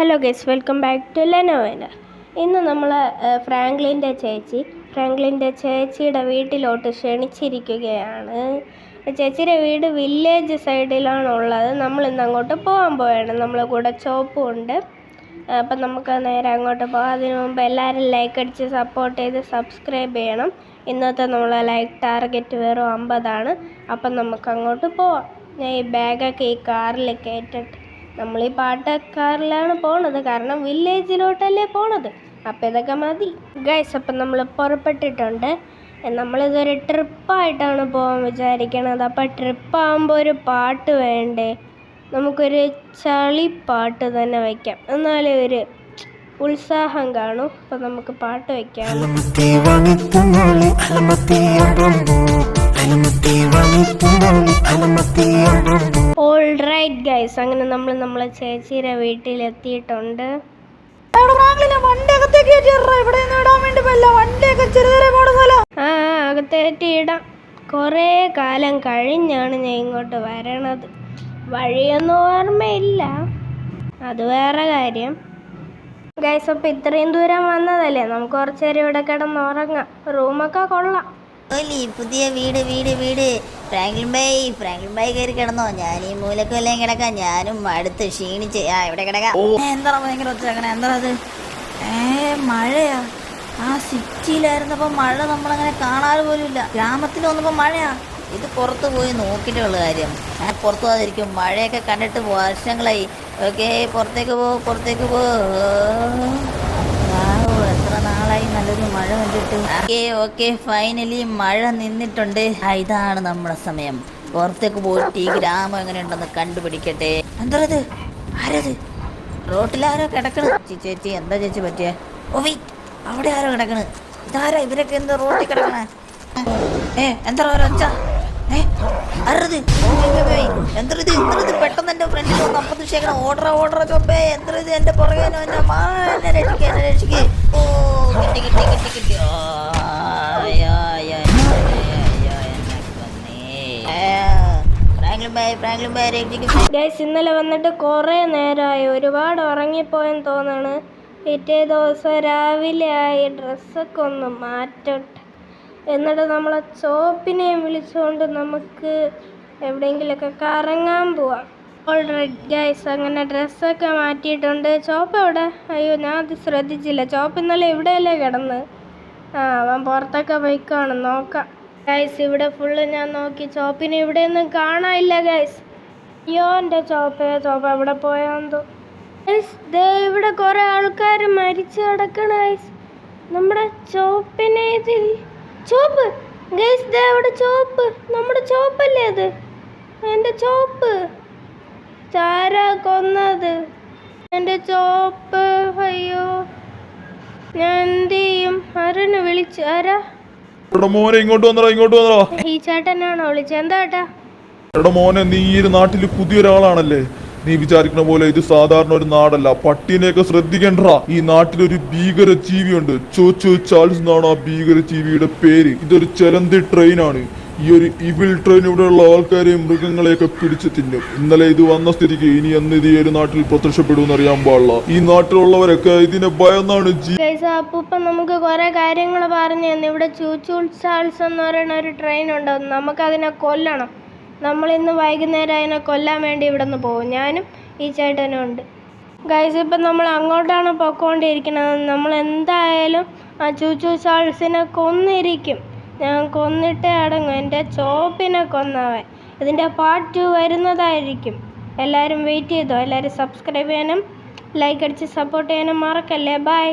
Hello guys, welcome back to ലെനോവേന. ഇന്ന് നമ്മൾ ഫ്രാങ്ക്ലിൻ്റെ ചേച്ചിയുടെ വീട്ടിലോട്ട് ക്ഷണിച്ചിരിക്കുകയാണ്. ചേച്ചിയുടെ വീട് വില്ലേജ് സൈഡിലാണുള്ളത്. നമ്മളിന്ന് അങ്ങോട്ട് പോവുകയാണ്. നമ്മളെ കൂടെ ചോപ്പും ഉണ്ട്. അപ്പം നമുക്ക് നേരെ അങ്ങോട്ട് പോകാം. അതിനു മുമ്പ് എല്ലാവരും ലൈക്ക് അടിച്ച് സപ്പോർട്ട് ചെയ്ത് സബ്സ്ക്രൈബ് ചെയ്യണം. ഇന്നത്തെ നമ്മളെ ലൈക്ക് ടാർഗറ്റ് വെറും 50. അപ്പം നമുക്ക് അങ്ങോട്ട് പോവാം. ഞാൻ ഈ ബാഗൊക്കെ ഈ കാറിൽ കയറ്റിട്ട് നമ്മൾ ഈ പാട്ടക്കാരിലാണ് പോണത്, കാരണം വില്ലേജിലോട്ടല്ലേ പോണത്. അപ്പം ഇതൊക്കെ മതി ഗൈസ്. അപ്പം നമ്മൾ പുറപ്പെട്ടിട്ടുണ്ട്. നമ്മളിതൊരു ട്രിപ്പായിട്ടാണ് പോകാൻ വിചാരിക്കണത്. അപ്പം ട്രിപ്പാകുമ്പോൾ ഒരു പാട്ട് വേണ്ടേ? നമുക്കൊരു ചളിപ്പാട്ട് തന്നെ വയ്ക്കാം, എന്നാലേ ഒരു ഉത്സാഹം കാണും. അപ്പം നമുക്ക് പാട്ട് വയ്ക്കാം. ഓൾറൈറ്റ് ഗൈസ്, അങ്ങനെ നമ്മൾ നമ്മളെ ചേച്ചിയുടെ വീട്ടിലെത്തിയിട്ടുണ്ട്. അകത്തേറ്റി ഇടാം. കുറേ കാലം കഴിഞ്ഞാണ് ഞാൻ ഇങ്ങോട്ട് വരണത്. വഴിയൊന്നും ഓർമ്മയില്ല, അത് വേറെ കാര്യം ഗൈസ്. അപ്പം ഇത്രയും ദൂരം വന്നതല്ലേ, നമുക്ക് കുറച്ച് നേരം ഇവിടെ കിടന്നുറങ്ങാം. റൂമൊക്കെ കൊള്ളാം. പുതിയ വീട് ഫ്രാങ്ക്ലിൻ ബൈ കയറി കിടന്നോ? ഞാൻ ഈ മൂലക്കെല്ലാം കിടക്കാം. ഞാനും അടുത്ത് ക്ഷീണിച്ച് ഇവിടെ കിടക്കാം. എന്താ ഭയങ്കര ഒച്ചങ്ങനെ? എന്താ അത്? മഴയാ? ആ സിറ്റിയിലായിരുന്നപ്പോ മഴ നമ്മളങ്ങനെ കാണാറ് പോലും ഇല്ല. ഗ്രാമത്തിൽ വന്നപ്പോ മഴയാ. ഇത് പുറത്ത് പോയി നോക്കിയിട്ടുള്ള കാര്യം. ഞാൻ പുറത്തു പോകാതിരിക്കും. മഴയൊക്കെ കണ്ടിട്ട് വർഷങ്ങളായി. ഓക്കെ, പുറത്തേക്ക് പോ. എത്ര നാളായി നല്ലൊരു മഴ കണ്ടിട്ട്. ഓക്കെ, ഫൈനലി മഴ നിന്നിട്ടുണ്ട്. ഇതാണ് നമ്മുടെ സമയം. പുറത്തേക്ക് പോയിട്ട് ഈ ഗ്രാമം എങ്ങനെയുണ്ടെന്ന് കണ്ടുപിടിക്കട്ടെ. എന്താ ആരത്? റോട്ടിലാരോ കിടക്കണ്. ചേച്ചി എന്താ ചേച്ചി പറ്റിയ? ഓ വെയിറ്റ്, അവിടെ ആരോ കിടക്കണ്. ഇതാരാ? ഇവരൊക്കെ എന്താ റോട്ടിൽ കിടക്കണേ? എന്താ ഒച്ച? അറത് എന്തത്? പെട്ടെന്ന് എന്റെ ഫ്രണ്ടിൽ വന്ന് അപ്പത്ത് ശേഖരം ഓർഡർ ചോപ്പേ. എന്തത്? എന്റെ പുറകേനോ എന്നെ രക്ഷിക്കേ. ഓ കിട്ടി. ഇന്നലെ വന്നിട്ട് കുറേ നേരമായി. ഒരുപാട് ഉറങ്ങിപ്പോയെന്ന് തോന്നാണ്. പിറ്റേ ദിവസം രാവിലെ ആയി. ഡ്രസ്സൊക്കെ ഒന്ന് മാറ്റട്ടെ. എന്നിട്ട് നമ്മളെ ചോപ്പിനെയും വിളിച്ചുകൊണ്ട് നമുക്ക് എവിടെയെങ്കിലുമൊക്കെ കറങ്ങാൻ പോവാം. ഓൾറൈറ്റ് ഗൈസ്, അങ്ങനെ ഡ്രസ്സൊക്കെ മാറ്റിയിട്ടുണ്ട്. ചോപ്പ് എവിടെ? അയ്യോ, ഞാൻ അത് ശ്രദ്ധിച്ചില്ല. ചോപ്പ് ഇന്നലെ ഇവിടെയല്ലേ കിടന്ന്. അവൻ പുറത്തൊക്കെ പോയിക്കാണ്. നോക്കാം ഗൈസ്. ഇവിടെ ഫുള്ള് ഞാൻ നോക്കി, ചോപ്പിനെ ഇവിടെയൊന്നും കാണാനില്ല ഗൈസ്. അയ്യോ, എൻ്റെ ചോപ്പ് എവിടെ പോയാന്തോ ഗൈസ്. ഇവിടെ കുറേ ആൾക്കാർ മരിച്ചു കിടക്കണ ഗൈസ്. നമ്മുടെ ചോപ്പിനെ ഇതിൽ ചോപ്പ് ഗൈസ്, അവിടെ ചോപ്പ്. നമ്മുടെ ചോപ്പല്ലേ അത്? എൻ്റെ ചോപ്പ് ആരാ കൊന്നത്? എൻ്റെ ചോപ്പ്. അയ്യോ, ഞാൻ എന്ത് ചെയ്യും? ആരനെ വിളിച്ചു? ആരാ? മോനെ ഇങ്ങോട്ട് വന്നോ. ഈ ചേട്ടനാണോ വിളിച്ചത്? എന്താ ഏട്ടാ? എടാ മോനെ, നീ ഈ നാട്ടില് പുതിയൊരാളാണല്ലേ. നീ വിചാരിക്കുന്ന പോലെ ഇത് സാധാരണ ഒരു നാടല്ല. പട്ടീനെയൊക്കെ ശ്രദ്ധിക്കണ്ടാ. ഈ നാട്ടിലൊരു ഭീകര ജീവിയുണ്ട്. ചോച്ചു ചാൾസ് എന്നാണ് ആ ഭീകര ജീവിയുടെ പേര്. ഇതൊരു ചെലന്തി ട്രെയിനാണ്. ഈ ഒരു ഇവിൾ ട്രെയിൻ ഇവിടെയുള്ള ആൾക്കാരെയും മൃഗങ്ങളെയൊക്കെ പിടിച്ചു തിന്നും. ഇന്നലെ ഇത് വന്ന സ്ഥിതിക്ക് ഇനി എന്ന് ഇത് ഈ ഒരു നാട്ടിൽ പ്രത്യക്ഷപ്പെടുമെന്ന് അറിയാൻ പാടില്ല. ഈ നാട്ടിലുള്ളവരൊക്കെ ഇതിനെ ഭയന്നാണ്. അപ്പൂപ്പ നമുക്ക് കുറെ കാര്യങ്ങൾ പറഞ്ഞു തന്നു. ഇവിടെ ചൂച്ചൂൾ ചാൾസ് എന്ന് പറയുന്ന ഒരു ട്രെയിൻ ഉണ്ട്. നമുക്കതിനെ കൊല്ലണം. നമ്മളിന്ന് വൈകുന്നേരം അതിനെ കൊല്ലാൻ വേണ്ടി ഇവിടെ നിന്ന് പോകും. ഞാനും ഈ ചേട്ടനും ഉണ്ട് ഗൈസ്. ഇപ്പം നമ്മൾ അങ്ങോട്ടാണ് പൊയ്ക്കൊണ്ടിരിക്കുന്നത്. നമ്മൾ എന്തായാലും ആ ചൂച്ചൂ ചാൾസിനെ കൊന്നിരിക്കും. ഞാൻ കൊന്നിട്ടേ അടങ്ങും. എൻ്റെ ചോപ്പിനെ കൊന്നവൻ. ഇതിൻ്റെ പാർട്ട് 2 വരുന്നതായിരിക്കും. എല്ലാവരും വെയിറ്റ് ചെയ്തോ. എല്ലാവരും സബ്സ്ക്രൈബ് ചെയ്യാനും ലൈക്ക് അടിച്ച് സപ്പോർട്ട് ചെയ്യാനും മറക്കല്ലേ. ബൈ.